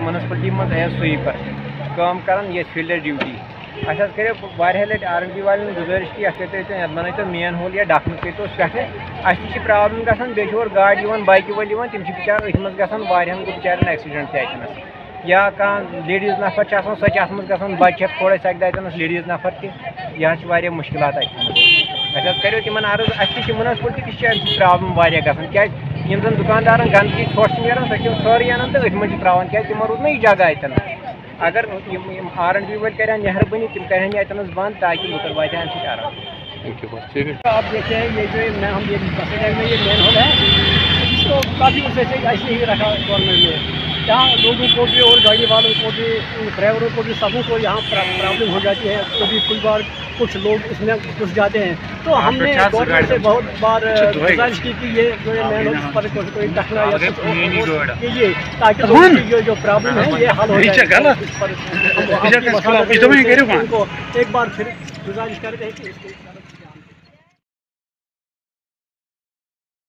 Municipality मज as sweeper काम करान ये फील्ड ड्यूटी अस करे वारिया लट RMP वाले गुजारिश की बनो मेन होल या डखन करो पे अस प्रॉब्लम गसान बे गाड़ी बाइक वल तम बिचार अथ मज गो बिचार एक्सीडेंट तस या कह लेडीज नफर सो गसान बच्चे थोड़ा सक लेडीज नफर तह मुश्किल अस करो तिम अर्ज अस म्यूनसिपलिटी प्रॉब्लम गसान क्या जन दुकानदार गंदगी ोट नीरान सो सारे अनान तो अथ मज त्रावान क्या तमो रूद ना यह जगह अतन अगर RMP वाले करें मेहरबानी तम करें अतन बंद ताकि लुकन वात आराम। आप देखते हैं ये जो हम ये में ये मेन होल है इसको काफ़ी उसे से ऐसे ही रखा गवर्नमेंट ने यहाँ लोगों को भी और गाड़ी वालों को भी ड्राइवरों को भी सबों को यहाँ प्रॉब्लम हो जाती है। कभी कुछ बार कुछ लोग इसमें घुस जाते हैं तो हमने गवर्नमेंट से बहुत बार गुजारिश की कि ये जो मेन होल पर कोई टकरा या कुछ कीजिए ताकि लोगों की जो प्रॉब्लम है ये हल हो जाए। इस पर हम एक बार फिर गुजारिश करते हैं कि इसको